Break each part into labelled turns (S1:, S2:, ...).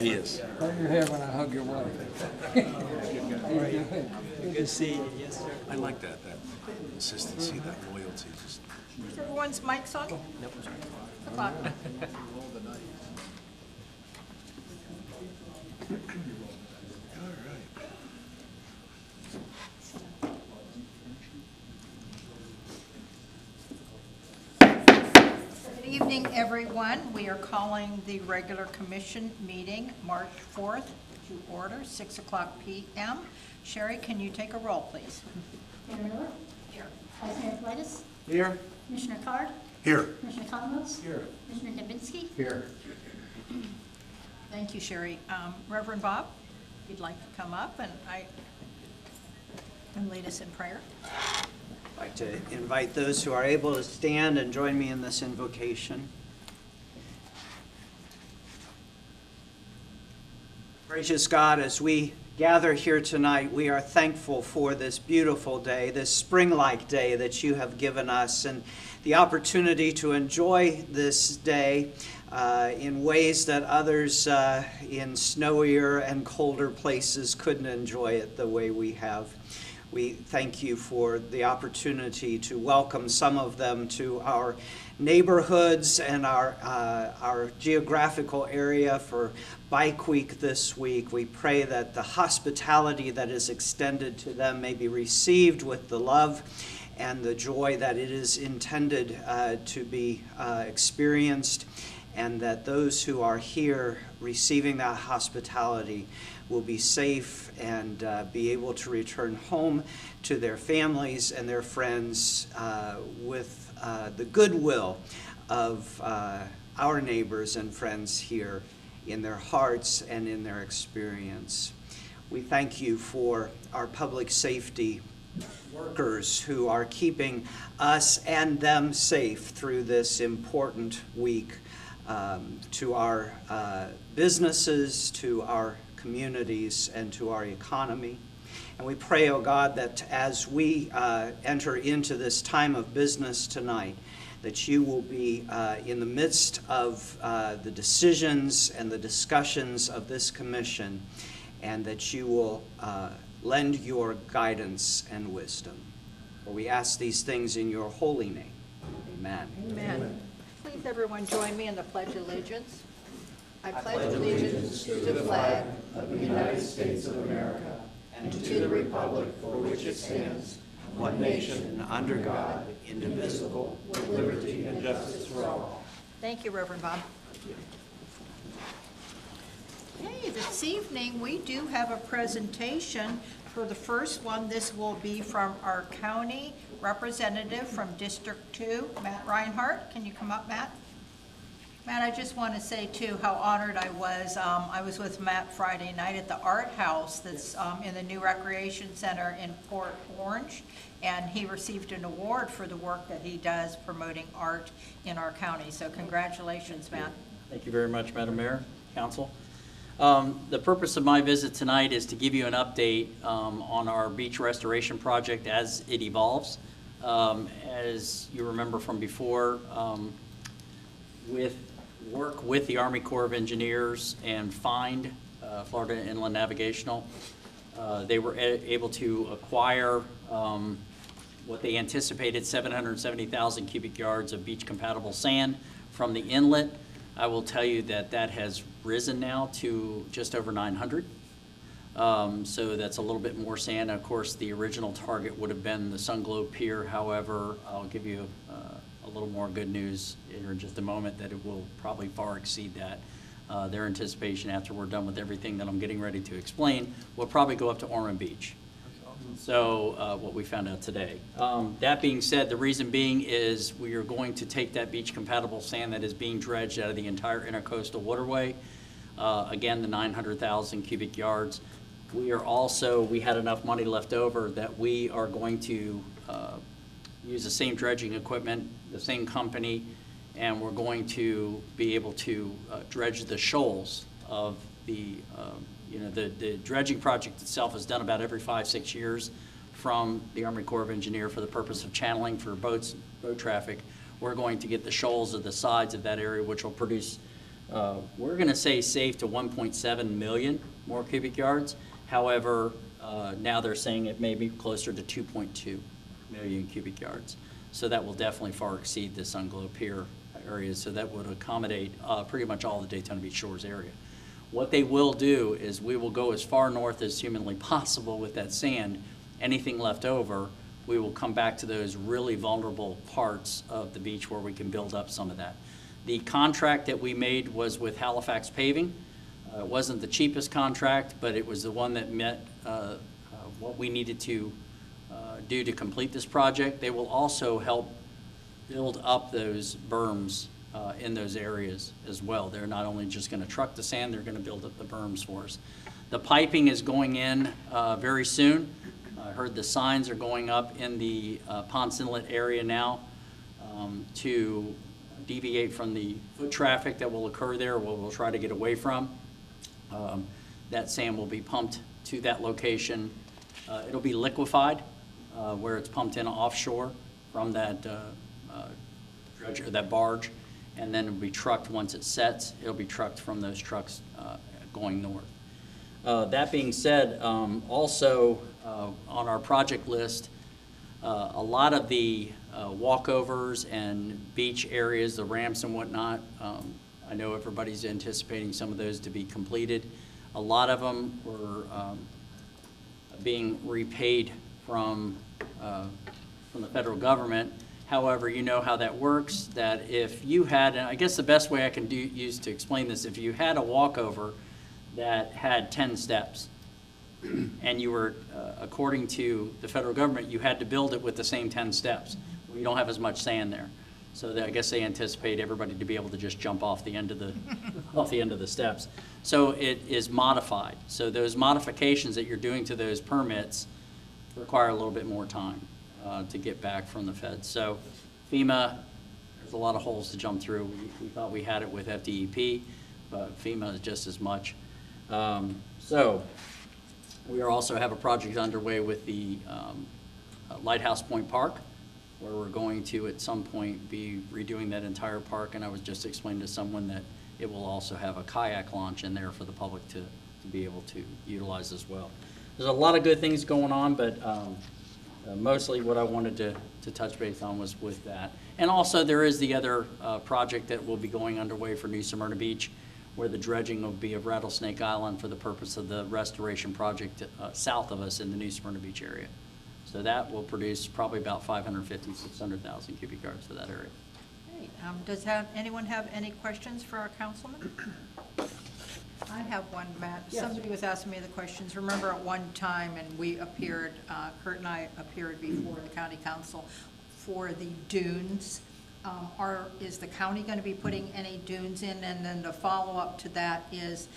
S1: He is.
S2: Hold your head when I hug your wife.
S3: Good to see you. Yes, sir.
S1: I like that consistency, that loyalty. Just
S4: Is everyone's mics on?
S3: Nope, sorry.
S4: The clock.
S1: all right.
S4: Good evening, everyone. We are calling the regular commission meeting, March 4th, to order, 6 o'clock p.m. Sherry, can you take a roll, please?
S5: Mayor Miller,
S4: Here.
S5: Vice Mayor Politis,
S1: Here.
S5: Commissioner Card,
S1: Here.
S5: Commissioner Colomos,
S2: Here.
S5: Commissioner Dembinski,
S2: Here.
S4: Thank you, Sherry. Reverend Bob, if you'd like to come up and lead us in prayer.
S3: I'd like to invite those who are able to stand and join me in this invocation. Gracious God, as we gather here tonight, we are thankful for this beautiful day, this spring-like day that you have given us, and the opportunity to enjoy this day in ways that others in snowier and colder places couldn't enjoy it the way we have. We thank you for the opportunity to welcome some of them to our neighborhoods and our geographical area for Bike Week this week. We pray that the hospitality that is extended to them may be received with the love and the joy that it is intended to be experienced, and that those who are here receiving that hospitality will be safe and be able to return home to their families and their friends with the goodwill of our neighbors and friends here in their hearts and in their experience. We thank you for our public safety workers who are keeping us and them safe through this important week, to our businesses, to our communities, and to our economy. And we pray, oh God, that as we enter into this time of business tonight, that you will be in the midst of the decisions and the discussions of this commission, and that you will lend your guidance and wisdom. For we ask these things in your holy name. Amen.
S4: Amen. Please, everyone, join me in the Pledge of Allegiance. I pledge allegiance to the flag
S6: of the United States of America and to the republic for which it stands, one nation, under God, indivisible, with liberty and justice for all.
S4: Thank you, Reverend Bob. Okay, this evening we do have a presentation. For the first one, this will be from our county representative from District 2, Matt Reinhardt. Can you come up, Matt? Matt, I just want to say, too, how honored I was. I was with Matt Friday night at the Art House that's in the new Recreation Center in Port Orange, and he received an award for the work that he does promoting art in our county. So congratulations, Matt.
S7: Thank you very much, Madam Mayor, Council. The purpose of my visit tonight is to give you an update on our beach restoration project as it evolves. As you remember from before, with work with the Army Corps of Engineers and FIND, Florida Inland Navigational, they were able to acquire what they anticipated 770,000 cubic yards of beach-compatible sand from the inlet. I will tell you that that has risen now to just over 900. So that's a little bit more sand. Of course, the original target would have been the Sunglow Pier. However, I'll give you a little more good news in just a moment that it will probably far exceed that. Their anticipation after we're done with everything that I'm getting ready to explain will probably go up to Ormond Beach. So what we found out today. That being said, the reason being is we are going to take that beach compatible sand that is being dredged out of the entire intercoastal waterway. Again, the 900,000 cubic yards. We had enough money left over that we are going to use the same dredging equipment, the same company, and we're going to be able to dredge the shoals of the the dredging project itself is done about every 5-6 years from the Army Corps of Engineers for the purpose of channeling for boat traffic. We're going to get the shoals of the sides of that area, which will produce We're going to say safe to 1.7 million more cubic yards. However, now they're saying it may be closer to 2.2 million cubic yards. So that will definitely far exceed the Sunglow Pier area. So that would accommodate pretty much all the Daytona Beach Shores area. What they will do is we will go as far north as humanly possible with that sand. Anything left over, we will come back to those really vulnerable parts of the beach where we can build up some of that. The contract that we made was with Halifax Paving. It wasn't the cheapest contract, but it was the one that met what we needed to do to complete this project. They will also help build up those berms in those areas as well. They're not only just going to truck the sand, they're going to build up the berms for us. The piping is going in very soon. I heard the signs are going up in the Ponce Inlet area now to deviate from the foot traffic that will occur there, we'll try to get away from. That sand will be pumped to that location. It'll be liquefied where it's pumped in offshore from that dredge or that barge, and then it'll be trucked once it sets. It'll be trucked from those trucks going north. That being said, also on our project list, a lot of the walkovers and beach areas, the ramps and whatnot, I know everybody's anticipating some of those to be completed. A lot of them were being repaid from the federal government. However, you know how that works, that if you had, and I guess the best way I can use to explain this, if you had a walkover that had 10 steps, and you were, according to the federal government, you had to build it with the same 10 steps. Well, you don't have as much sand there. So I guess they anticipate everybody to be able to just jump off the end of the, off the end of the steps. So it is modified. So those modifications that you're doing to those permits require a little bit more time to get back from the feds. So FEMA, there's a lot of holes to jump through. We thought we had it with FDEP, but FEMA is just as much. So we also have a project underway with the Lighthouse Point Park, where we're going to at some point be redoing that entire park, and I was just explaining to someone that it will also have a kayak launch in there for the public to be able to utilize as well. There's a lot of good things going on, but mostly what I wanted to touch base on was with that. And also there is the other project that will be going underway for New Smyrna Beach, where the dredging will be of Rattlesnake Island for the purpose of the restoration project south of us in the New Smyrna Beach area. So that will produce probably about 550,000, 600,000 cubic yards for that area.
S4: Great. Does anyone have any questions for our councilman? I have one, Matt.
S7: Yes.
S4: Somebody was asking me the questions. Remember at one time, and we appeared, Kurt and I appeared before the county council for the dunes. Is the county going to be putting any dunes in? And then the follow-up to that is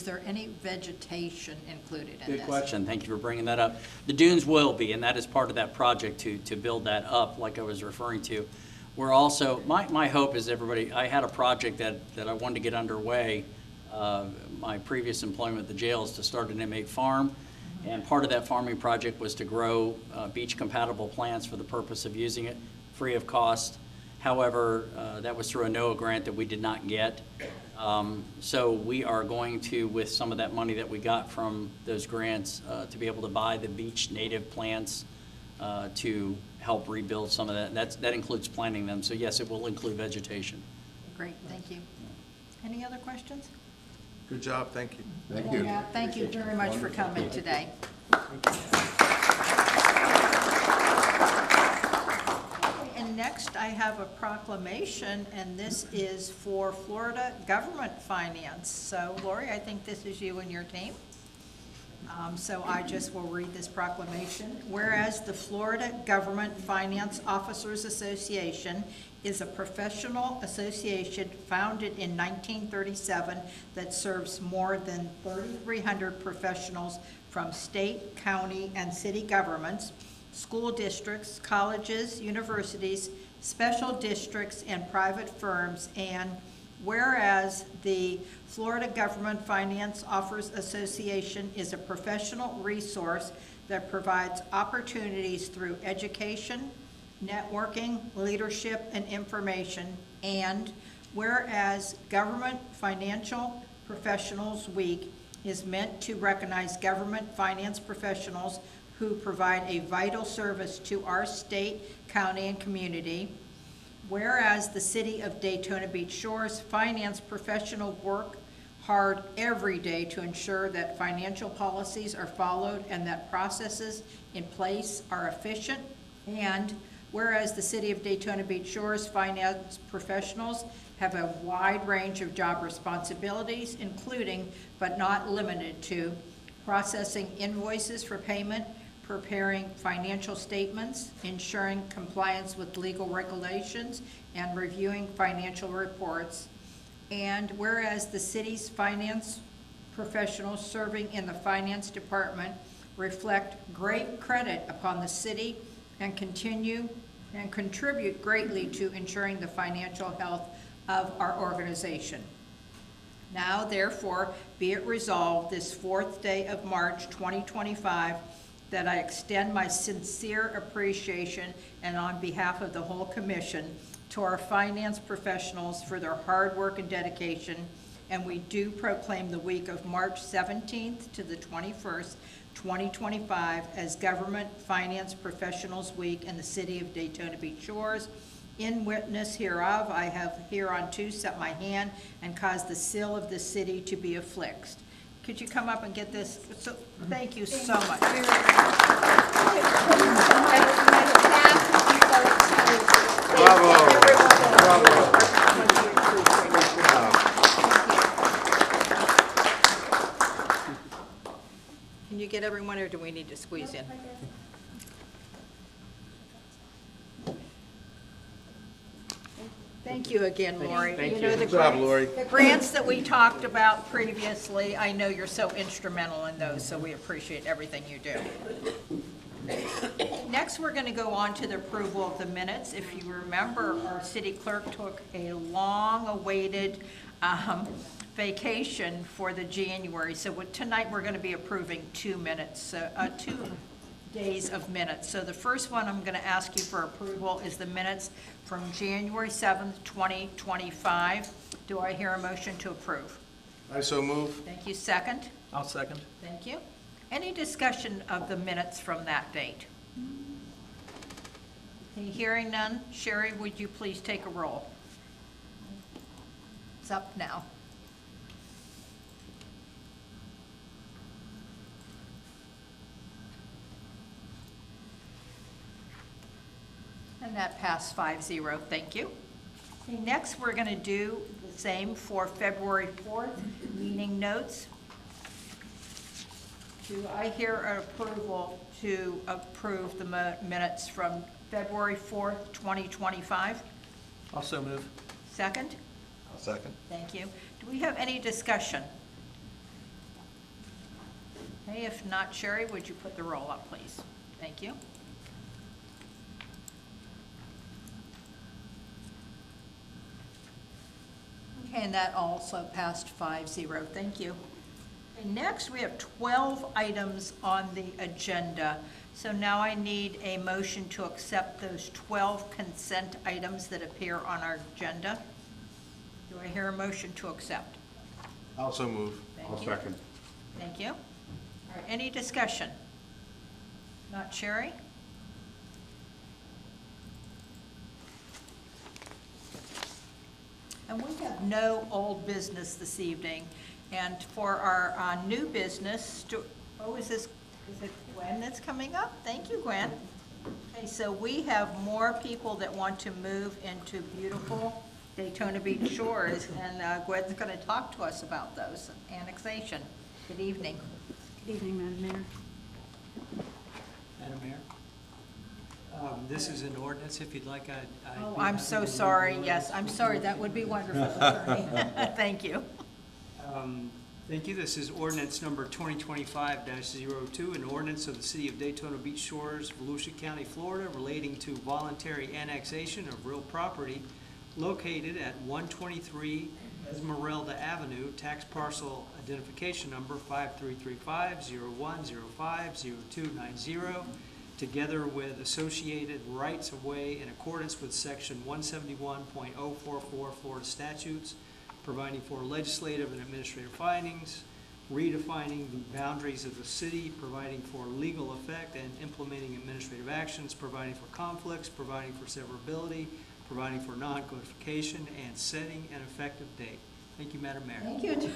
S4: there any vegetation included in this?
S7: Good question. Thank you for bringing that up. The dunes will be, and that is part of that project to build that up, like I was referring to. We're also, my hope is everybody, I had a project that I wanted to get underway. My previous employment at the jail is to start an inmate farm, and part of that farming project was to grow beach-compatible plants for the purpose of using it free of cost. However, that was through a NOAA grant that we did not get. So we are going to, with some of that money that we got from those grants, to be able to buy the beach native plants to help rebuild some of that. That includes planting them. So yes, it will include vegetation.
S4: Great, thank you. Any other questions?
S1: Good job, thank you.
S6: Thank you.
S4: Yeah, thank you very much for coming today. And next, I have a proclamation, and this is for Florida government finance. So, Lori, I think this is you and your team. So I just will read this proclamation. Whereas the Florida Government Finance Officers Association is a professional association founded in 1937 that serves more than 3,300 professionals from state, county, and city governments, school districts, colleges, universities, special districts, and private firms. And whereas the Florida Government Finance Officers Association is a professional resource that provides opportunities through education, networking, leadership, and information. And Whereas Government Financial Professionals Week is meant to recognize government finance professionals who provide a vital service to our state, county, and community. Whereas the City of Daytona Beach Shores finance professionals work hard every day to ensure that financial policies are followed and that processes in place are efficient. And whereas the City of Daytona Beach Shores finance professionals have a wide range of job responsibilities, including but not limited to processing invoices for payment, preparing financial statements, ensuring compliance with legal regulations, and reviewing financial reports. And whereas the city's finance professionals serving in the finance department reflect great credit upon the city and contribute greatly to ensuring the financial health of our organization. Now, therefore, be it resolved this 4th day of March 2025 that I extend my sincere appreciation and on behalf of the whole commission to our finance professionals for their hard work and dedication, and we do proclaim the week of March 17th to the 21st, 2025 as Government Finance Professionals Week in the City of Daytona Beach Shores. In witness hereof, I have hereunto set my hand and caused the seal of the city to be affixed. Could you come up and get this? So, thank you so much. Can you get everyone, or do we need to squeeze in? Thank you again, Lori.
S6: Thank you.
S4: know,
S6: Good job, Lori.
S4: The grants that we talked about previously, I know you're so instrumental in those, so we appreciate everything you do. Next, we're going to go on to the approval of the minutes. If you remember, our city clerk took a long-awaited vacation for the January. So tonight, we're going to be approving 2 minutes, 2 days of minutes. So the first one I'm going to ask you for approval is the minutes from January 7th, 2025. Do I hear a motion to approve?
S6: I so move.
S4: Thank you. Second?
S1: I'll second.
S4: Thank you. Any discussion of the minutes from that date? Hearing none, Sherry, would you please take a roll? It's up now. And that passed 5-0. Thank you. Okay, next, we're going to do the same for February 4th, meeting notes. Do I hear an approval to approve the minutes from February 4th, 2025?
S1: Also move.
S4: Second?
S6: I'll second.
S4: Thank you. Do we have any discussion? Okay, if not, Sherry, would you put the roll up, please? Thank you. Okay, and that also passed 5-0. Thank you. And next, we have 12 items on the agenda. So now I need a motion to accept those 12 consent items that appear on our agenda. Do I hear a motion to accept?
S6: Also move.
S4: I'll second. Thank you. All right, any discussion? Not Sherry? And we have no old business this evening. And for our new business, is it Gwen that's coming up? Thank you, Gwen. Okay, so we have more people that want to move into beautiful Daytona Beach Shores, and Gwen's going to talk to us about those, annexation. Good evening.
S5: Good evening, Madam Mayor.
S8: Madam Mayor, this is an ordinance, if you'd like,
S4: Oh, I'm so sorry, yes, I'm sorry, that would be wonderful, Attorney. Thank you.
S8: Thank you. This is ordinance number 2025-02, an ordinance of the City of Daytona Beach Shores, Volusia County, Florida, relating to voluntary annexation of real property located at 123 Esmeralda Avenue, tax parcel identification number 5335-0105-0290, together with associated rights of way in accordance with Section 171.044 Florida statutes, providing for legislative and administrative findings, redefining the boundaries of the city, providing for legal effect and implementing administrative actions, providing for conflicts, providing for severability, providing for non-codification, and setting an effective date. Thank you, Madam Mayor.
S4: Thank you.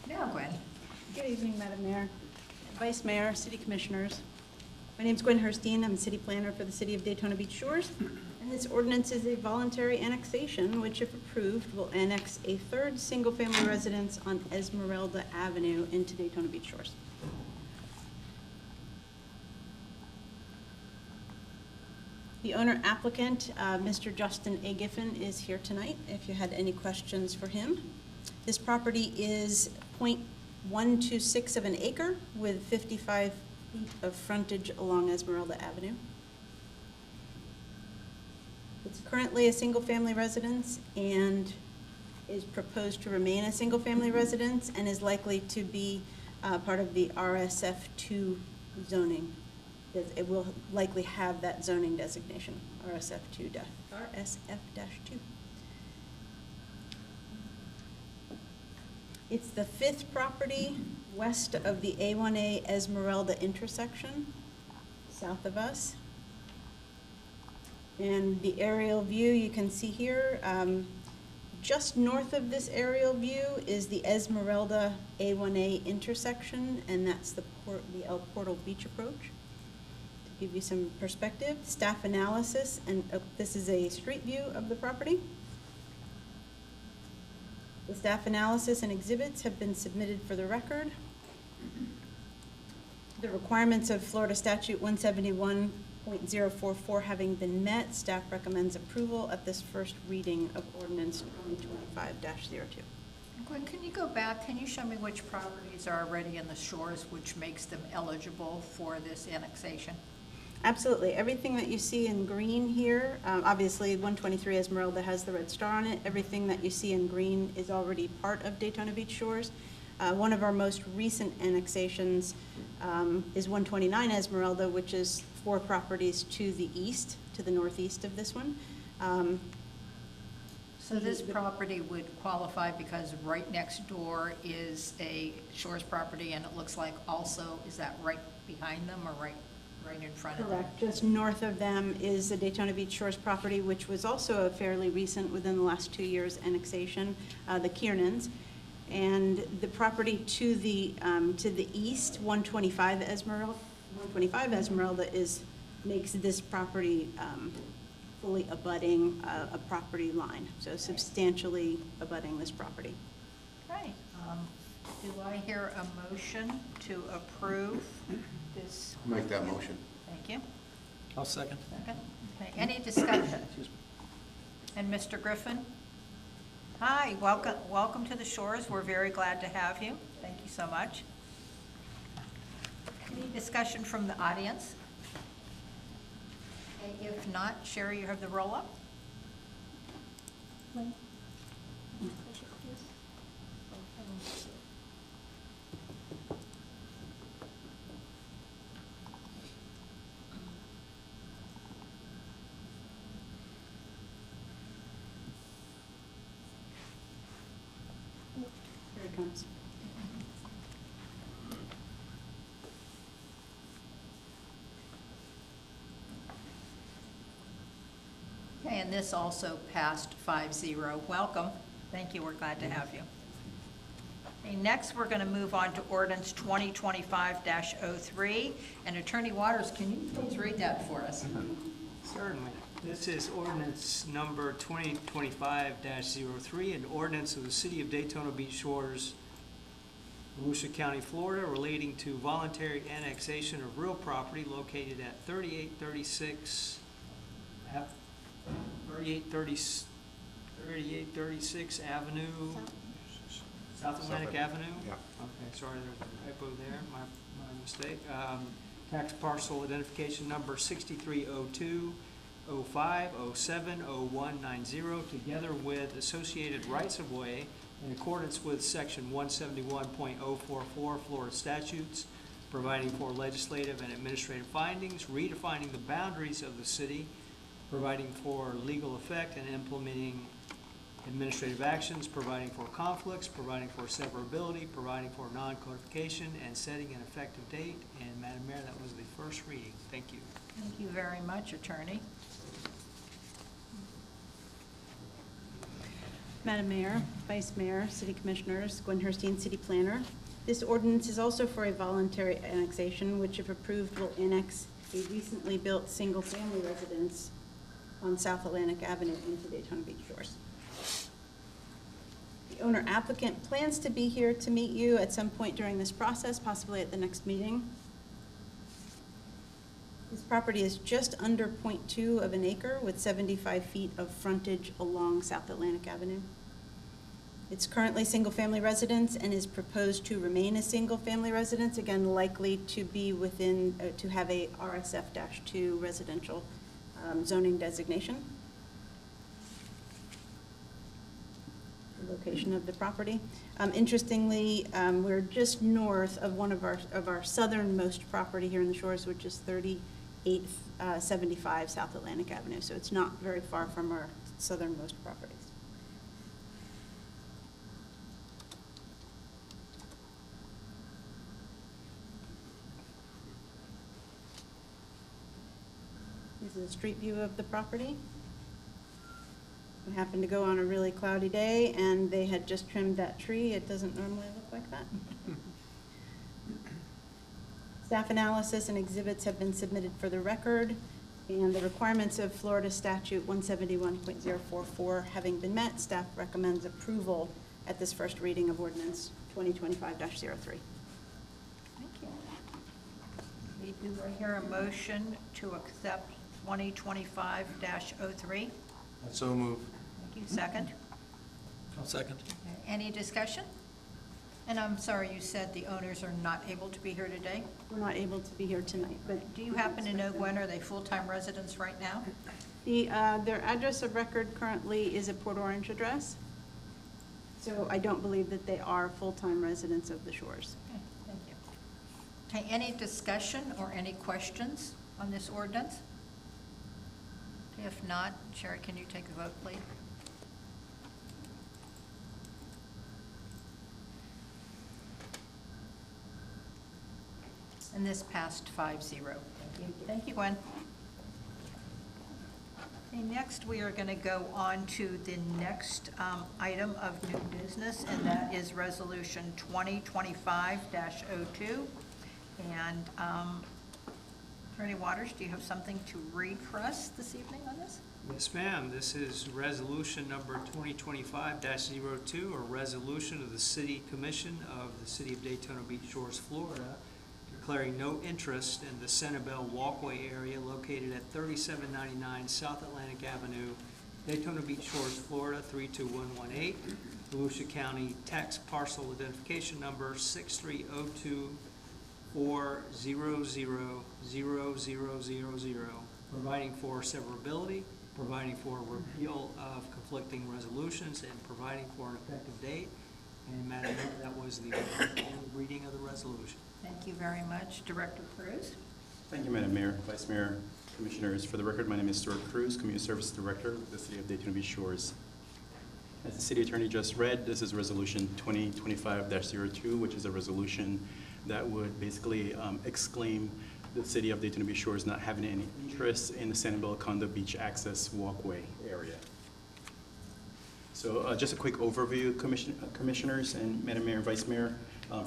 S4: Now, Gwen.
S5: Good evening, Madam Mayor, Vice Mayor, City Commissioners. My name is Gwen Herstein. I'm City Planner for the City of Daytona Beach Shores. And this ordinance is a voluntary annexation, which if approved, will annex a third single-family residence on Esmeralda Avenue into Daytona Beach Shores. The owner applicant, Mr. Justin A. Giffen, is here tonight if you had any questions for him. This property is 0.126 of an acre with 55 feet of frontage along Esmeralda Avenue. It's currently a single-family residence and is proposed to remain a single-family residence and is likely to be part of the RSF2 zoning. It will likely have that zoning designation, RSF-2. It's the fifth property west of the A1A Esmeralda intersection, south of us. And the aerial view you can see here, just north of this aerial view is the Esmeralda A1A intersection, and that's the El Portal Beach approach. To give you some perspective, staff analysis, and this is a street view of the property. The staff analysis and exhibits have been submitted for the record. The requirements of Florida Statute 171.044 having been met, staff recommends approval at this first reading of ordinance 2025-02.
S4: Gwen, can you go back? Can you show me which properties are already in the shores, which makes them eligible for this annexation?
S5: Absolutely. Everything that you see in green here, obviously 123 Esmeralda has the red star on it. Everything that you see in green is already part of Daytona Beach Shores. One of our most recent annexations is 129 Esmeralda, which is 4 properties to the east, to the northeast of this one.
S4: So this property would qualify because right next door is a Shores property, and it looks like also, is that right behind them or right in front of them?
S5: Correct. Just north of them is the Daytona Beach Shores property, which was also a fairly recent, within the last 2 years, annexation, the Kiernans. And the property to the east, 125 Esmeralda makes this property fully abutting a property line, so substantially abutting this property.
S4: Okay. Do I hear a motion to approve this?
S1: Make that motion.
S4: Thank you.
S8: I'll second.
S4: Second. Okay. Any discussion? And Mr. Griffin? Hi, welcome to the Shores. We're very glad to have you. Thank you so much. Any discussion from the audience? Okay, if not, Sherry, you have the roll-up.
S5: Here it comes.
S4: Okay, and this also passed 5-0. Welcome. Thank you. We're glad to have you. Okay, next, we're going to move on to ordinance 2025-03. And Attorney Waters, can you please read that for us?
S8: Certainly. This is ordinance number 2025-03, an ordinance of the City of Daytona Beach Shores, Volusia County, Florida, relating to voluntary annexation of real property located at 3836 Avenue, South Atlantic Avenue?
S1: Yeah.
S8: Okay, sorry, there's a typo there, my mistake. Tax parcel identification number 6302. 05070190, together with associated rights-of-way in accordance with Section 171.044 Florida statutes, providing for legislative and administrative findings, redefining the boundaries of the city, providing for legal effect and implementing administrative actions, providing for conflicts, providing for severability, providing for non-codification, and setting an effective date. And Madam Mayor, that was the first reading. Thank you.
S4: Thank you very much, Attorney.
S5: Madam Mayor, Vice Mayor, City Commissioners, Gwen Herstein, City Planner. This ordinance is also for a voluntary annexation, which if approved will annex a recently built single-family residence on South Atlantic Avenue into Daytona Beach Shores. The owner applicant plans to be here to meet you at some point during this process, possibly at the next meeting. This property is just under 0.2 of an acre with 75 feet of frontage along South Atlantic Avenue. It's currently single-family residence and is proposed to remain a single-family residence, again, likely to be within, to have a RSF-2 residential zoning designation. The location of the property. Interestingly, we're just north of one of our southernmost property here in the shores, which is 3875 South Atlantic Avenue. So it's not very far from our southernmost properties. This is a street view of the property. We happened to go on a really cloudy day, and they had just trimmed that tree. It doesn't normally look like that. Staff analysis and exhibits have been submitted for the record, and the requirements of Florida Statute 171.044 having been met, staff recommends approval at this first reading of ordinance 2025-03.
S4: Thank you. We do hear a motion to accept 2025-03.
S1: So move.
S4: Thank you. Second.
S1: I'll second.
S4: Any discussion? And I'm sorry, you said the owners are not able to be here today?
S5: We're not able to be here tonight, but
S4: Do you happen to know, Gwen, are they full-time residents right now?
S5: their address of record currently is a Port Orange address. So I don't believe that they are full-time residents of the shores.
S4: Okay, thank you. Okay, any discussion or any questions on this ordinance? If not, Sherry, can you take a vote, please? And this passed 5-0. Thank you. Thank you, Gwen. Okay, next, we are going to go on to the next item of new business, and that is Resolution 2025-02. And Attorney Waters, do you have something to read for us this evening on this?
S8: Yes, ma'am. This is resolution number 2025-02, a resolution of the City Commission of the City of Daytona Beach Shores, Florida, declaring no interest in the Sanibel Walkway area located at 3799 South Atlantic Avenue, Daytona Beach Shores, Florida 32118, Volusia County, tax parcel identification number 6302400000, providing for severability, providing for repeal of conflicting resolutions, and providing for an effective date. And Madam Mayor, that was the only reading of the resolution.
S4: Thank you very much. Director Cruz?
S9: Thank you, Madam Mayor, Vice Mayor, Commissioners. For the record, my name is Stuart Cruz, Community Services Director with the City of Daytona Beach Shores. As the City Attorney just read, this is Resolution 2025-02, which is a resolution that would basically exclaim the City of Daytona Beach Shores not having any interest in the Sanibel Condo Beach Access Walkway area. So just a quick overview, Commissioners and Madam Mayor and Vice Mayor.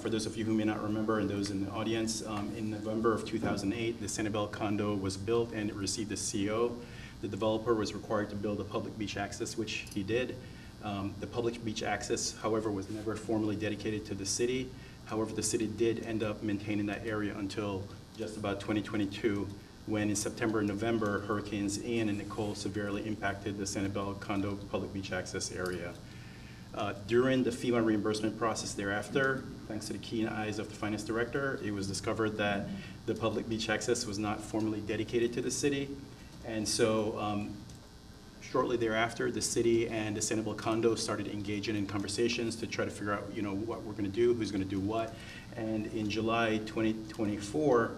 S9: For those of you who may not remember and those in the audience, in November of 2008, the Sanibel condo was built and it received a CO. The developer was required to build a public beach access, which he did. The public beach access, however, was never formally dedicated to the city. However, the city did end up maintaining that area until just about 2022, when in September and November, Hurricanes Ian and Nicole severely impacted the Sanibel condo public beach access area. During the FEMA reimbursement process thereafter, thanks to the keen eyes of the finance director, it was discovered that the public beach access was not formally dedicated to the city. And so Shortly thereafter, the city and the Sanibel Condo started engaging in conversations to try to figure out, what we're going to do, who's going to do what. And in July 2024,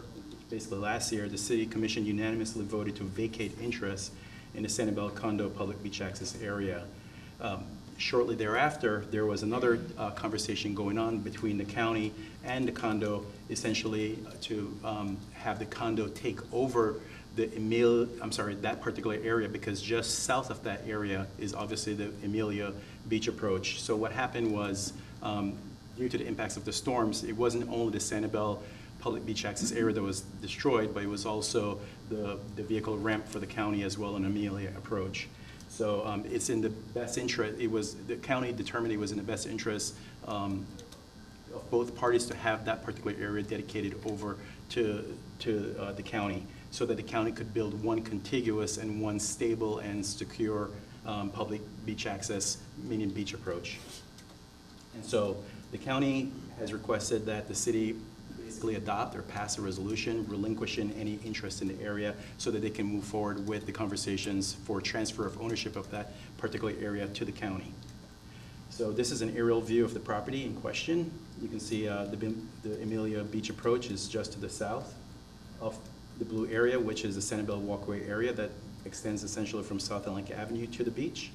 S9: basically last year, the city commission unanimously voted to vacate interest in the Sanibel Condo public beach access area. Shortly thereafter, there was another conversation going on between the county and the condo, essentially to have the condo take over that particular area, because just south of that area is obviously the Amelia Beach approach. So what happened was, due to the impacts of the storms, it wasn't only the Sanibel public beach access area that was destroyed, but it was also the vehicle ramp for the county as well, an Amelia approach. So it's in the best interest, the county determined it was in the best interest of both parties to have that particular area dedicated over to the county, so that the county could build one contiguous and one stable and secure public beach access, meaning beach approach. And so the county has requested that the city basically adopt or pass a resolution relinquishing any interest in the area so that they can move forward with the conversations for transfer of ownership of that particular area to the county. So this is an aerial view of the property in question. You can see the Amelia Beach approach is just to the south of the blue area, which is the Sanibel Walkway area that extends essentially from South Atlantic Avenue to the beach.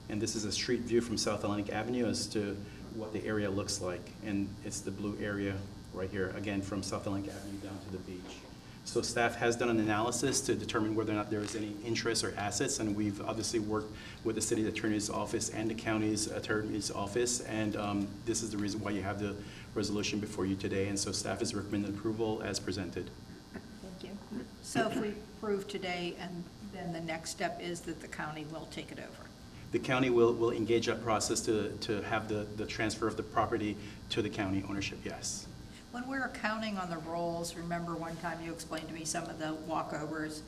S9: And this is a street view from South Atlantic Avenue as to what the area looks like. And it's the blue area right here, again, from South Atlantic Avenue down to the beach. So staff has done an analysis to determine whether or not there is any interest or assets, and we've obviously worked with the city attorney's office and the county's attorney's office, and this is the reason why you have the resolution before you today, and so staff is recommending approval as presented.
S4: Thank you. So if we approve today, and then the next step is that the county will take it over?
S9: The county will engage that process to have the transfer of the property to the county ownership, yes.
S4: When we were counting on the rolls, remember one time you explained to me some of the walkovers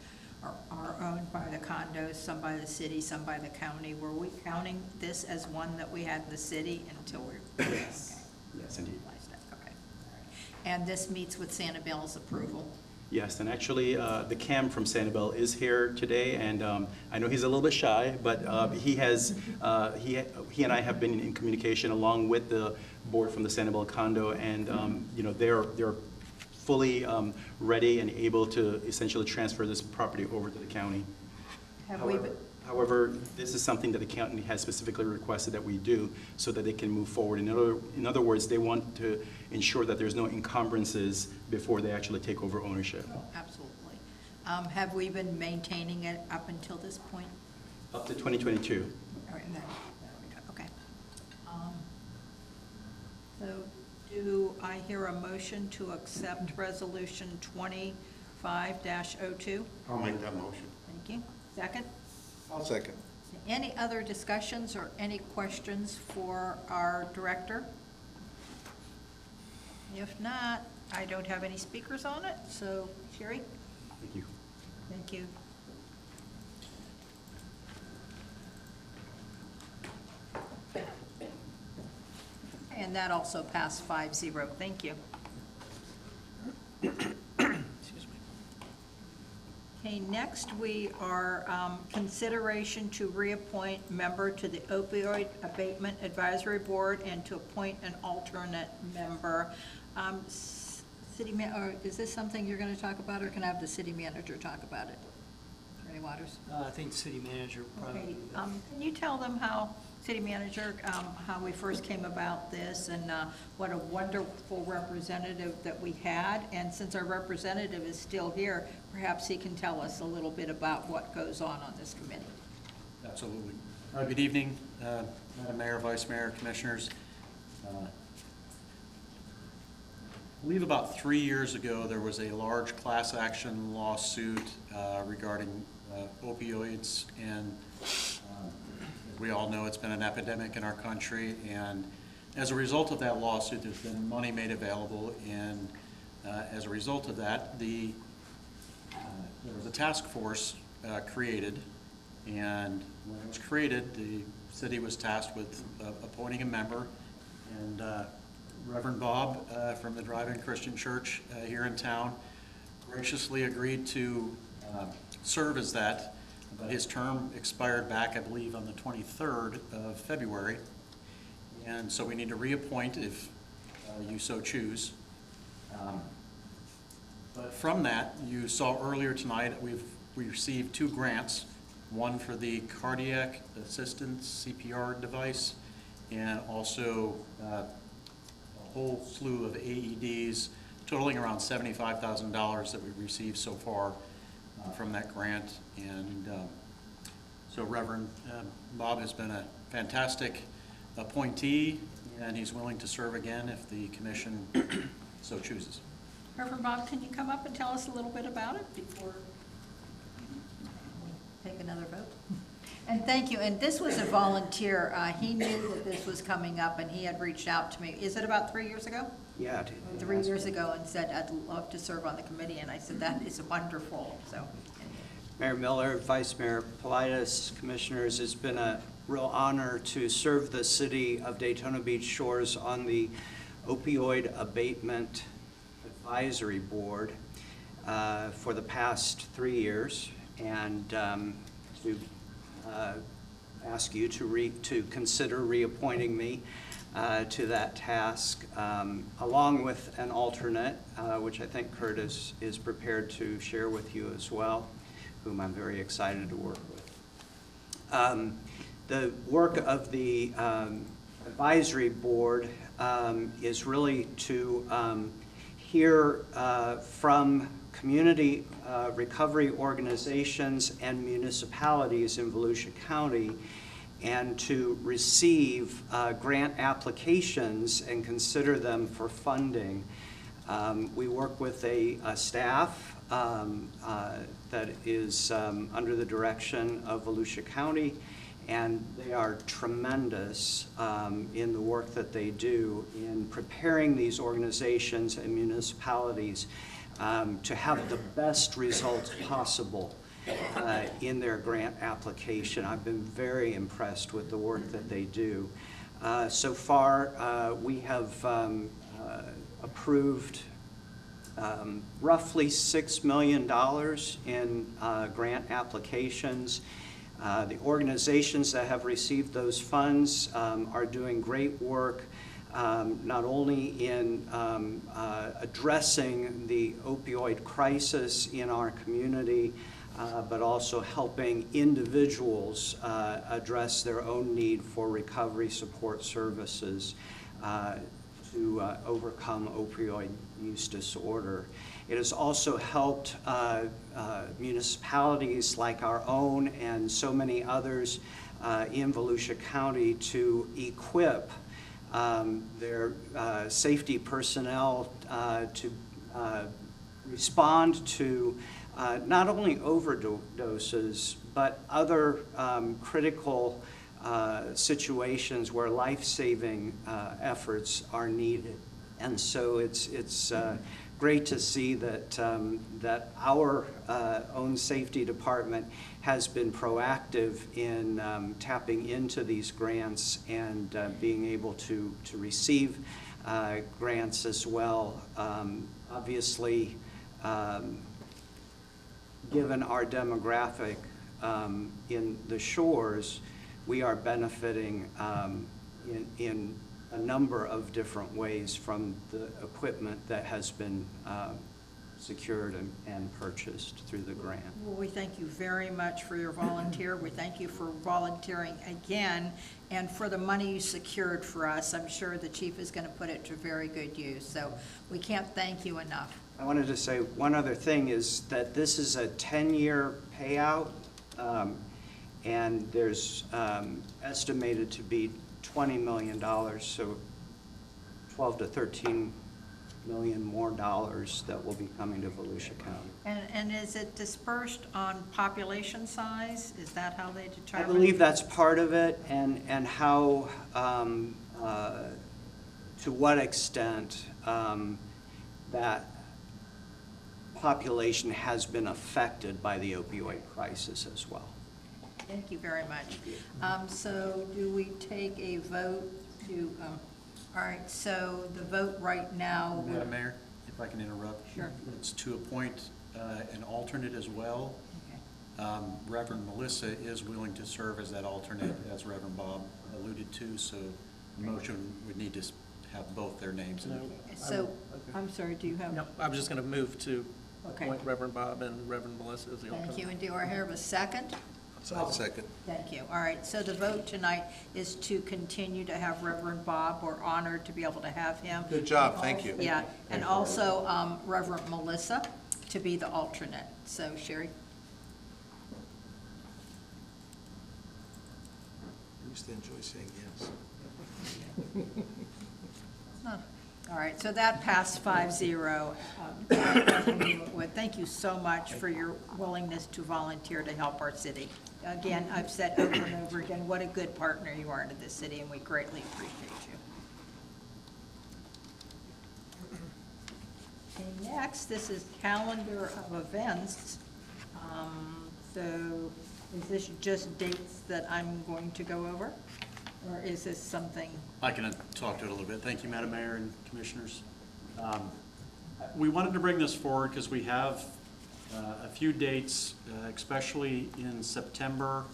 S4: are owned by the condos, some by the city, some by the county. Were we counting this as one that we had in the city until we?
S9: Yes.
S4: Okay.
S9: Yes, indeed.
S4: Okay. And this meets with Sanibel's approval?
S9: Yes, and actually, the CAM from Sanibel is here today, and I know he's a little bit shy, but he and I have been in communication along with the board from the Sanibel condo, and they're fully ready and able to essentially transfer this property over to the county. However, this is something that the county has specifically requested that we do so that they can move forward. In other words, they want to ensure that there's no encumbrances before they actually take over ownership.
S4: Absolutely. Have we been maintaining it up until this point?
S9: Up to 2022.
S4: All right, okay. So do I hear a motion to accept Resolution 25-02?
S1: I'll make that motion.
S4: Thank you. Second?
S1: I'll second.
S4: Any other discussions or any questions for our director? If not, I don't have any speakers on it, so Sherry?
S9: Thank you.
S4: Thank you. And that also passed 5-0. Thank you. Okay, next we are consideration to reappoint member to the Opioid Abatement Advisory Board and to appoint an alternate member. Is this something you're going to talk about, or can I have the city manager talk about it? Attorney Waters?
S8: I think the city manager probably.
S4: Okay, can you tell them how, city manager, how we first came about this and what a wonderful representative that we had? And since our representative is still here, perhaps he can tell us a little bit about what goes on this committee.
S10: Absolutely. Good evening, Madam Mayor, Vice Mayor, Commissioners. I believe about 3 years ago, there was a large class action lawsuit regarding opioids, and as we all know, it's been an epidemic in our country, and as a result of that lawsuit, there's been money made available, and as a result of that, there was a task force created, and when it was created, the city was tasked with appointing a member, and Reverend Bob from the Drive-In Christian Church here in town graciously agreed to serve as that but his term expired back, I believe, on the 23rd of February. And so we need to reappoint if you so choose. But from that, you saw earlier tonight, we received 2 grants, one for the cardiac assistance CPR device, and also a whole slew of AEDs, totaling around $75,000 that we've received so far from that grant. And so Reverend Bob has been a fantastic appointee, and he's willing to serve again if the commission so chooses.
S4: Reverend Bob, can you come up and tell us a little bit about it before we take another vote? And thank you, and this was a volunteer. He knew that this was coming up, and he had reached out to me. Is it about 3 years ago?
S3: Yeah. it-
S4: 3 years ago, and said, I'd love to serve on the committee, and I said, that is wonderful, so.
S3: Mayor Miller, Vice Mayor Politis, Commissioners, it's been a real honor to serve the city of Daytona Beach Shores on the Opioid Abatement Advisory Board for the past 3 years, and to ask you to consider reappointing me to that task, along with an alternate, which I think Kurt is prepared to share with you as well, whom I'm very excited to work with. The work of the advisory board is really to hear from community recovery organizations and municipalities in Volusia County, and to receive grant applications and consider them for funding. We work with a staff that is under the direction of Volusia County, and they are tremendous in the work that they do in preparing these organizations and municipalities to have the best results possible in their grant application. I've been very impressed with the work that they do. So far, we have approved roughly $6 million in grant applications. The organizations that have received those funds are doing great work, not only in addressing the opioid crisis in our community, but also helping individuals address their own need for recovery support services to overcome opioid use disorder. It has also helped municipalities like our own and so many others in Volusia County to equip their safety personnel to respond to not only overdoses, but other critical situations where life-saving efforts are needed. And so it's great to see that that our own safety department has been proactive in tapping into these grants and being able to receive grants as well. Obviously, given our demographic in the shores, we are benefiting in a number of different ways from the equipment that has been secured and purchased through the grant.
S4: Well, we thank you very much for your volunteer. We thank you for volunteering again, and for the money you secured for us. I'm sure the chief is going to put it to very good use, so we can't thank you enough.
S3: I wanted to say one other thing is that this is a 10-year payout, and there's estimated to be $20 million, so 12 to 13 million more dollars that will be coming to Volusia County.
S4: And is it dispersed on population size? Is that how they
S3: I
S4: determine?
S3: believe that's part of it, and how, to what extent that population has been affected by the opioid crisis as well.
S4: Thank you very much. So do we take a vote to, all right, so the vote right now.
S10: Madam Mayor, if I can interrupt.
S4: Sure.
S10: It's to appoint an alternate as well.
S4: Okay.
S10: Reverend Melissa is willing to serve as that alternate, as Reverend Bob alluded to, so the motion would need to have both their names in it.
S4: So, I'm sorry, do you have?
S6: No, I was just going to move to
S4: Okay.
S6: appoint Reverend Bob and Reverend Melissa as the alternate.
S4: Thank you, and do I hear a second?
S1: Second.
S4: Thank you. All right, so the vote tonight is to continue to have Reverend Bob. We're honored to be able to have him.
S1: Good job, thank you.
S4: Yeah, and also Reverend Melissa to be the alternate. So Sherry?
S1: I used to enjoy saying yes.
S4: Huh. All right, so that passed 5-0. Thank you so much for your willingness to volunteer to help our city. Again, I've said over and over again, what a good partner you are to this city, and we greatly appreciate you. Okay, next, this is calendar of events. So is this just dates that I'm going to go over? Or is this something?
S10: I can talk to it a little bit. Thank you, Madam Mayor and Commissioners. We wanted to bring this forward because we have a few dates, especially in September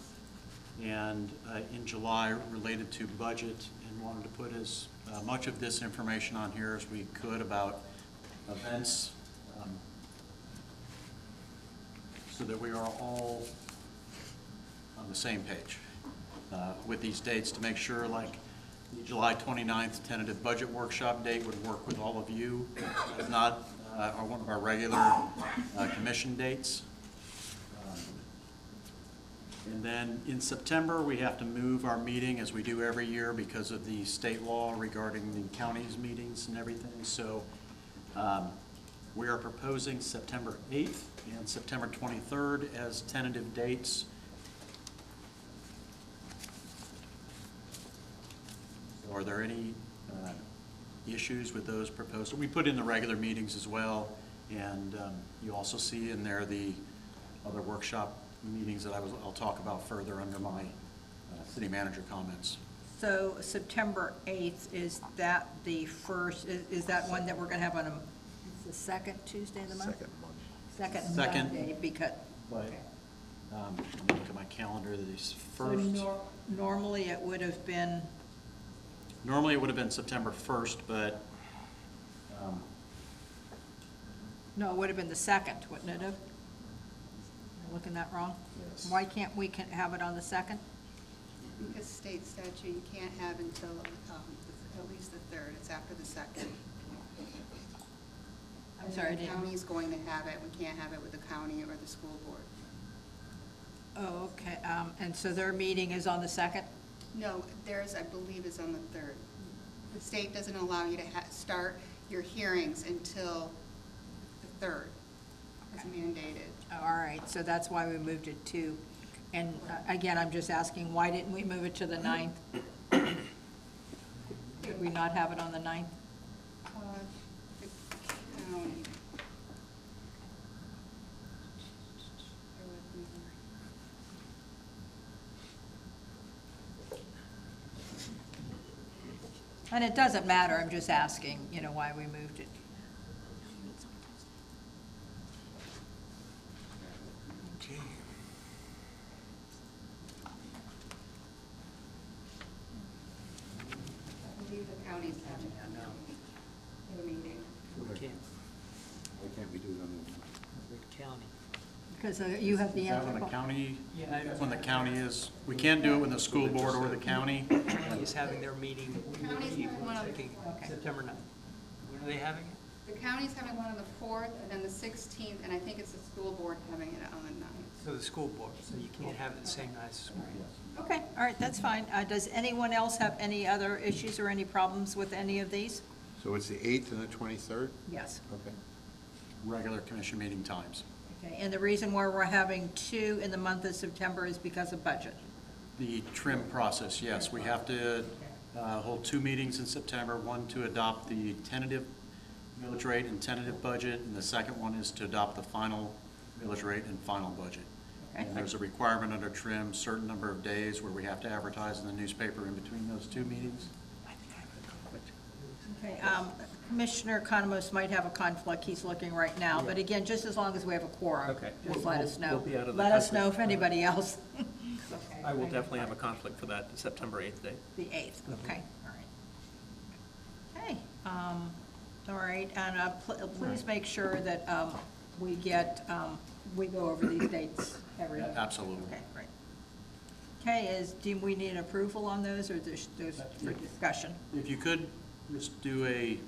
S10: and in July related to budget, and wanted to put as much of this information on here as we could about events so that we are all on the same page with these dates, to make sure, like, the July 29th tentative budget workshop date would work with all of you, if not one of our regular commission dates. And then in September, we have to move our meeting, as we do every year, because of the state law regarding the county's meetings and everything. So we are proposing September 8th and September 23rd as tentative dates. Are there any issues with those proposed? We put in the regular meetings as well, and you also see in there the other workshop meetings that I'll talk about further under my city manager comments.
S4: So September 8th, is that the first, is that one that we're going to have on the second Tuesday of the month?
S1: Second Monday.
S4: Second Monday, because.
S10: But let me look at my calendar. This
S4: So
S10: first.
S4: normally it would have been,
S10: Normally it would have been September 1st, but
S4: no, it would have been the second, wouldn't it have? Am I looking that wrong?
S10: Yes.
S4: Why can't we have it on the second?
S11: Because state statute, you can't have until at least the third. It's after the second.
S4: I'm sorry, I
S11: The
S4: didn't.
S11: county's going to have it. We can't have it with the county or the school board.
S4: Oh, okay, and so their meeting is on the second?
S11: No, theirs, I believe, is on the third. The state doesn't allow you to start your hearings until the third. It's mandated.
S4: All right, so that's why we moved it to, and again, I'm just asking, why didn't we move it to the 9th? Could we not have it on the 9th?
S11: The county. Bear with me here.
S4: And it doesn't matter, I'm just asking, you know, why we moved it.
S1: Okay.
S11: I believe the county's having a meeting.
S2: We can't,
S1: Why can't we do it on
S2: the county.
S4: Because you have the
S10: is that
S4: answer.
S10: when the county, when the county is, we can't do it with the school board or the county.
S8: County is having their meeting
S11: County's having one on the-
S8: September 9th. When are they having it?
S11: The county's having one on the 4th, and then the 16th, and I think it's the school board having it on the 9th.
S8: So the school board, so you can't have it the same night as the school board.
S4: Okay, all right, that's fine. Does anyone else have any other issues or any problems with any of these?
S1: So it's the 8th and the 23rd?
S4: Yes.
S1: Okay.
S10: Regular commission meeting times.
S4: Okay, and the reason why we're having 2 in the month of September is because of budget.
S10: The trim process, yes, we have to hold 2 meetings in September, one to adopt the tentative millage rate and tentative budget, and the second one is to adopt the final millage rate and final budget.
S4: Okay.
S10: And there's a requirement under trim, certain number of days where we have to advertise in the newspaper in between those 2 meetings.
S4: Okay, Commissioner Economos might have a conflict, he's looking right now, but again, just as long as we have a quorum,
S6: Okay.
S4: just let us know.
S6: We'll be out of the
S4: Let us
S6: conflict.
S4: know if anybody else. Okay.
S6: I will definitely have a conflict for that September 8th date.
S4: The 8th, okay, all right. Okay, all right, and please make sure that we get, we go over these dates every.
S10: Absolutely.
S4: Okay, great. Okay, do we need approval on those, or there's for discussion?
S10: If you could just do a,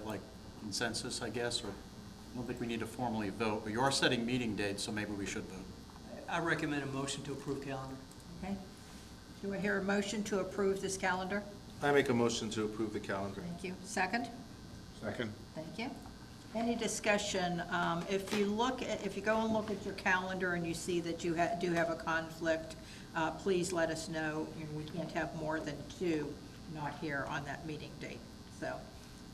S10: like consensus, I guess, or I don't think we need to formally vote, but you are setting meeting dates, so maybe we should vote.
S8: I recommend a motion to approve calendar.
S4: Okay. Do I hear a motion to approve this calendar?
S1: I make a motion to approve the calendar.
S4: Thank you. Second?
S1: Second.
S4: Thank you. Any discussion? If you go and look at your calendar and you see that you do have a conflict, please let us know. We can't have more than 2 not here on that meeting date. So,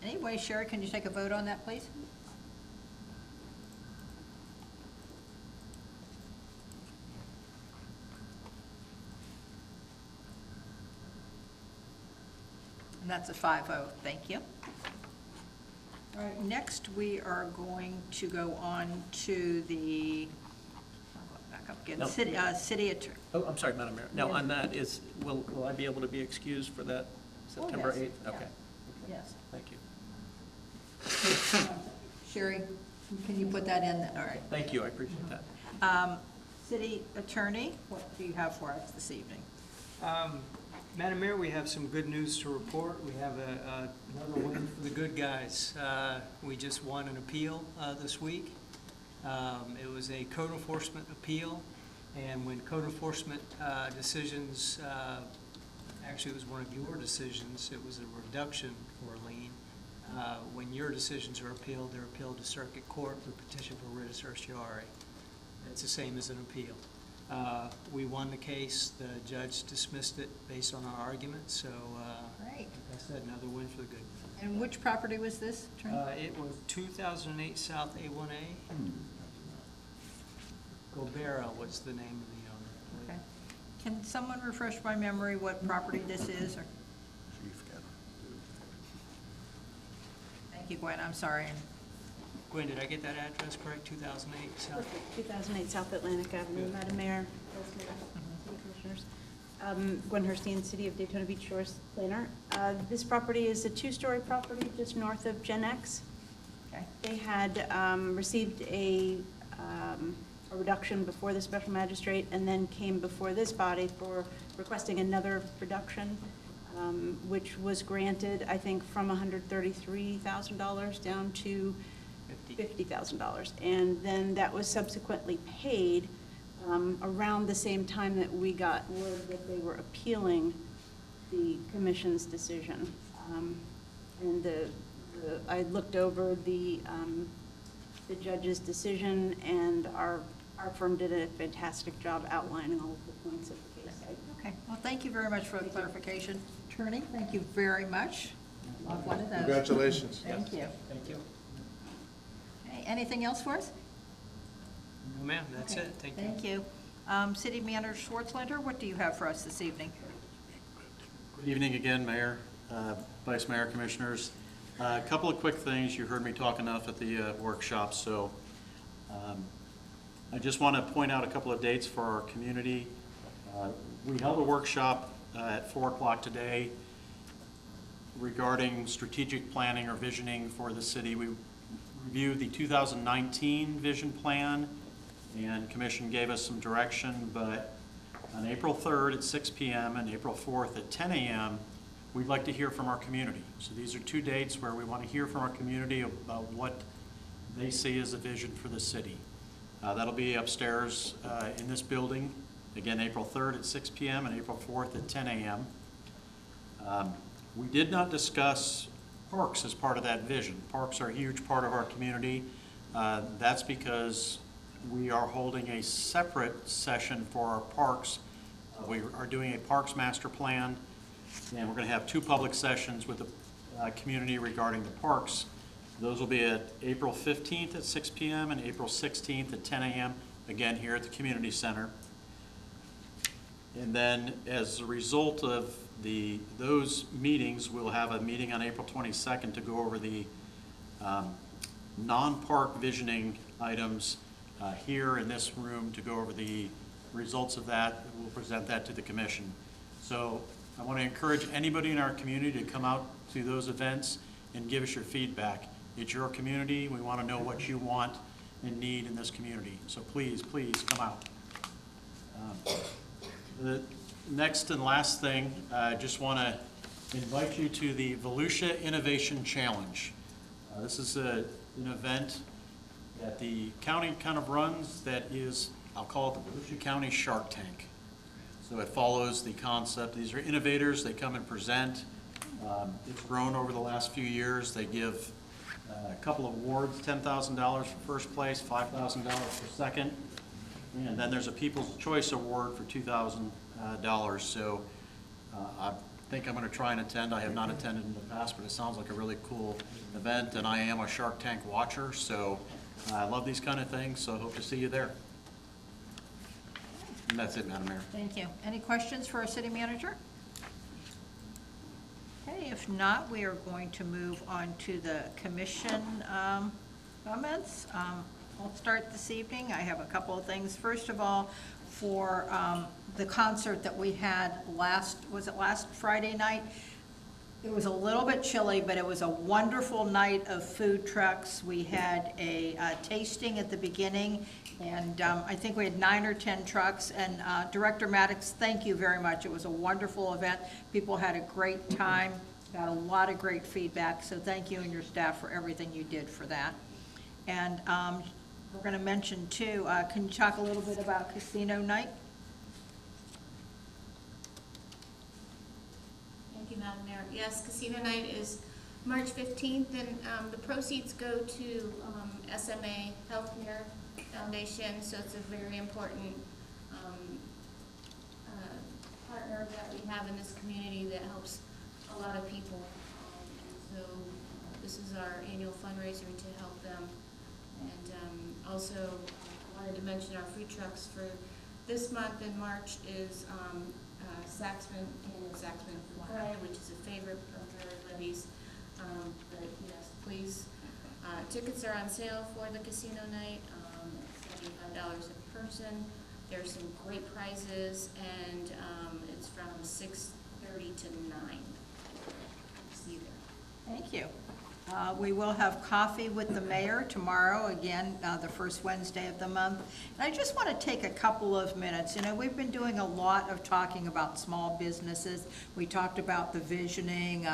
S4: anyway, Sherry, can you take a vote on that, please? And that's a 5-0. Thank you. All right, next we are going to go on to the, back up again,
S6: No.
S4: city attorney.
S6: Oh, I'm sorry, Madam Mayor. Now, on that is, will I be able to be excused for that September
S4: yes.
S6: 8th?
S4: Yeah.
S6: Okay,
S4: Yes.
S6: thank you.
S4: Sherry, can you put that in? All right.
S6: Thank you, I appreciate that.
S4: City attorney, what do you have for us this evening?
S8: Madam Mayor, we have some good news to report. We have another win for the good guys. We just won an appeal this week. It was a code enforcement appeal, and when code enforcement decisions, actually it was one of your decisions, it was a reduction for a lien. When your decisions are appealed, they're appealed to circuit court for petition for writ of certiorari. It's the same as an appeal. We won the case, the judge dismissed it based on our argument, so,
S4: Great.
S8: like I said, another win for the good.
S4: And which property was this, attorney?
S8: It was 2008 South A1A. Gobera was the name of the owner.
S4: Okay. Can someone refresh my memory what property this is, or? Thank you, Gwen, I'm sorry.
S8: Gwen, did I get that address correct? 2008 South?
S5: Perfect. 2008 South Atlantic Avenue,
S8: Good.
S5: Madam Mayor, Vice Mayor, City Commissioners. Gwen Herstein, City of Daytona Beach Shores planner. This property is a 2-story property just north of Gen X.
S4: Okay.
S5: They had received a reduction before the special magistrate and then came before this body for requesting another reduction, which was granted, I think, from $133,000 down to $50,000. And then that was subsequently paid around the same time that we got word that they were appealing the commission's decision. And I looked over the judge's decision, and our firm did a fantastic job outlining all of the points of the case.
S4: Okay, well, thank you very much for the clarification. Attorney, thank you very much. Love one of those.
S1: Congratulations.
S4: Thank you.
S6: Thank you.
S4: Okay, anything else for us?
S8: No, ma'am, that's
S4: Okay,
S8: it. Thank you.
S4: Thank you. City Manager Schwartzlander, what do you have for us this evening?
S10: Good evening again, Mayor, Vice Mayor, Commissioners. A couple of quick things. You heard me talk enough at the workshop, so I just want to point out a couple of dates for our community. We held a workshop at 4 o'clock today regarding strategic planning or visioning for the city. We reviewed the 2019 vision plan, and Commission gave us some direction, but on April 3rd at 6 p.m. and April 4th at 10 a.m., we'd like to hear from our community. So these are 2 dates where we want to hear from our community about what they see as a vision for the city. That'll be upstairs in this building, again, April 3rd at 6 p.m. and April 4th at 10 a.m. We did not discuss parks as part of that vision. Parks are a huge part of our community. That's because we are holding a separate session for our parks. We are doing a Parks Master Plan, and we're going to have 2 public sessions with the community regarding the parks. Those will be at April 15th at 6 p.m. and April 16th at 10 a.m., again here at the Community Center. And then as a result of those meetings, we'll have a meeting on April 22nd to go over the non-park visioning items here in this room, to go over the results of that. We'll present that to the commission. So I want to encourage anybody in our community to come out to those events and give us your feedback. It's your community. We want to know what you want and need in this community. So please, please come out. The next and last thing, I just want to invite you to the Volusia Innovation Challenge. This is an event that the county kind of runs that is, I'll call it the Volusia County Shark Tank. So it follows the concept. These are innovators. They come and present. It's grown over the last few years. They give a couple of awards, $10,000 for first place, $5,000 for second, and then there's a People's Choice Award for $2,000. So I think I'm going to try and attend. I have not attended in the past, but it sounds like a really cool event, and I am a Shark Tank watcher, so I love these kind of things, so I hope to see you there. And that's it, Madam Mayor.
S4: Thank you. Any questions for our city manager? Okay, if not, we are going to move on to the commission comments. I'll start this evening. I have a couple of things. First of all, for the concert that we had last Friday night, it was a little bit chilly, but it was a wonderful night of food trucks. We had a tasting at the beginning, and I think we had 9 or 10 trucks. And Director Maddox, thank you very much. It was a wonderful event. People had a great time, got a lot of great feedback, so thank you and your staff for everything you did for that. And we're going to mention too, can you talk a little bit about Casino Night?
S12: Thank you, Madam Mayor. Yes, Casino Night is March 15th, and the proceeds go to SMA Healthcare Foundation, so it's a very important partner that we have in this community that helps a lot of people. So this is our annual fundraiser to help them. And also wanted to mention our food trucks for this month in March is Saxman Food Fry, which is a favorite of everybody's. But yes, please. Tickets are on sale for the casino night. $75 a person. There's some great prizes, and it's from 6:30 to 9. See you there.
S4: Thank you. We will have coffee with the mayor tomorrow, again, the first Wednesday of the month. And I just want to take a couple of minutes. You know, we've been doing a lot of talking about small businesses. We talked about the visioning.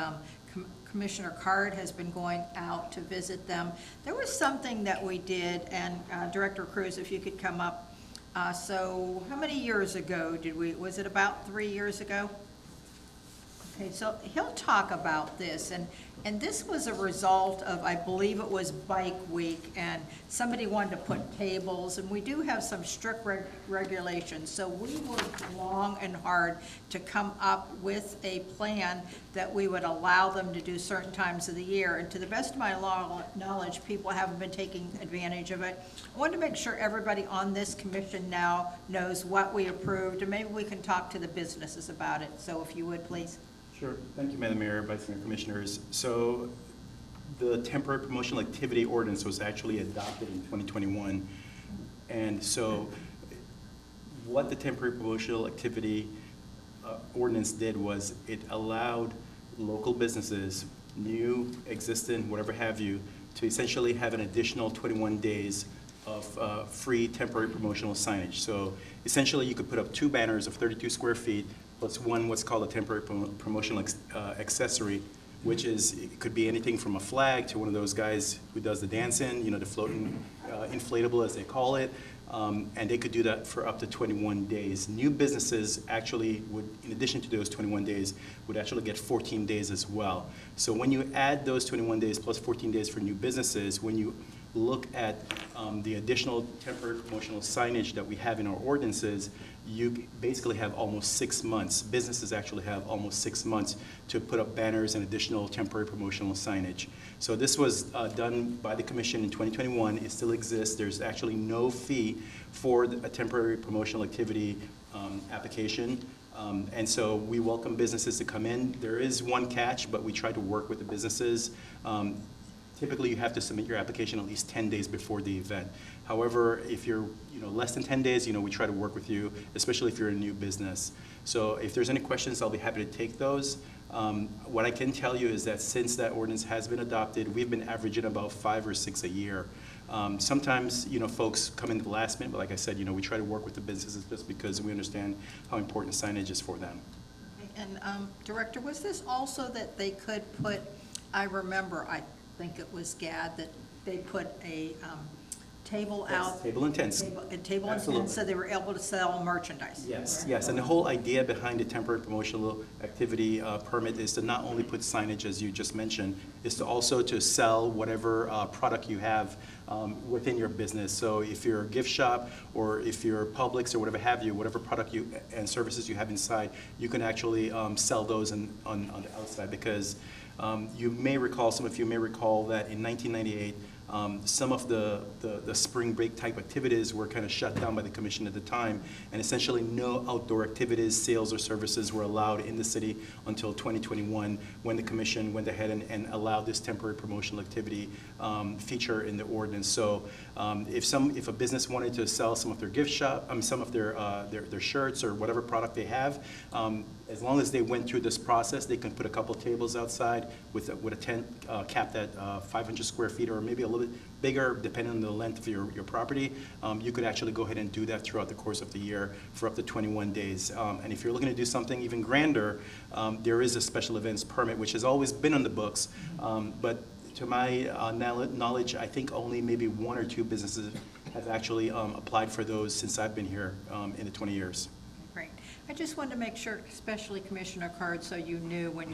S4: Commissioner Card has been going out to visit them. There was something that we did, and Director Cruz, if you could come up. So how many years ago was it about 3 years ago? Okay, so he'll talk about this, and this was a result of, I believe it was Bike Week, and somebody wanted to put tables, and we do have some strict regulations. So we worked long and hard to come up with a plan that we would allow them to do certain times of the year. And to the best of my knowledge, people haven't been taking advantage of it. I wanted to make sure everybody on this commission now knows what we approved, and maybe we can talk to the businesses about it. So if you would, please.
S9: Sure. Thank you, Madam Mayor, Vice Mayor, Commissioners. So the temporary promotional activity ordinance was actually adopted in 2021. And so what the temporary promotional activity ordinance did was it allowed local businesses, new, existing, whatever have you, to essentially have an additional 21 days of free temporary promotional signage. So essentially you could put up 2 banners of 32 square feet plus one what's called a temporary promotional accessory, which is, it could be anything from a flag to one of those guys who does the dancing, you know, the floating inflatable as they call it, and they could do that for up to 21 days. New businesses actually would, in addition to those 21 days, would actually get 14 days as well. So when you add those 21 days plus 14 days for new businesses, when you look at the additional temporary promotional signage that we have in our ordinances, you basically have almost 6 months. Businesses actually have almost 6 months to put up banners and additional temporary promotional signage. So this was done by the commission in 2021. It still exists. There's actually no fee for a temporary promotional activity application. And so we welcome businesses to come in. There is one catch, but we try to work with the businesses. Typically, you have to submit your application at least 10 days before the event. However, if you're less than 10 days, we try to work with you, especially if you're a new business. So if there's any questions, I'll be happy to take those. What I can tell you is that since that ordinance has been adopted, we've been averaging about 5 or 6 a year. Sometimes, folks come in at the last minute, but like I said, we try to work with the businesses just because we understand how important signage is for them.
S4: And Director, was this also that they could put, I remember, I think it was GAD, that they put a table
S9: Yes,
S4: out?
S9: table and tents.
S4: A table and
S9: Absolutely.
S4: tents, so they were able to sell merchandise?
S9: Yes, and the whole idea behind the temporary promotional activity permit is to not only put signage, as you just mentioned, is to also to sell whatever product you have within your business. So if you're a gift shop, or if you're Publix, or whatever have you, whatever product you and services you have inside, you can actually sell those on the outside, because you may recall, some of you may recall that in 1998, some of the spring break type activities were kind of shut down by the commission at the time, and essentially no outdoor activities, sales, or services were allowed in the city until 2021, when the commission went ahead and allowed this temporary promotional activity feature in the ordinance. So if a business wanted to sell some of their gift shop, some of their shirts or whatever product they have, as long as they went through this process, they can put a couple tables outside with a tent capped at 500 square feet, or maybe a little bit bigger, depending on the length of your property. You could actually go ahead and do that throughout the course of the year for up to 21 days. And if you're looking to do something even grander, there is a special events permit, which has always been on the books. But to my knowledge, I think only maybe 1 or 2 businesses have actually applied for those since I've been here in the 20 years.
S4: Great. I just wanted to make sure, especially Commissioner Card, so you knew when you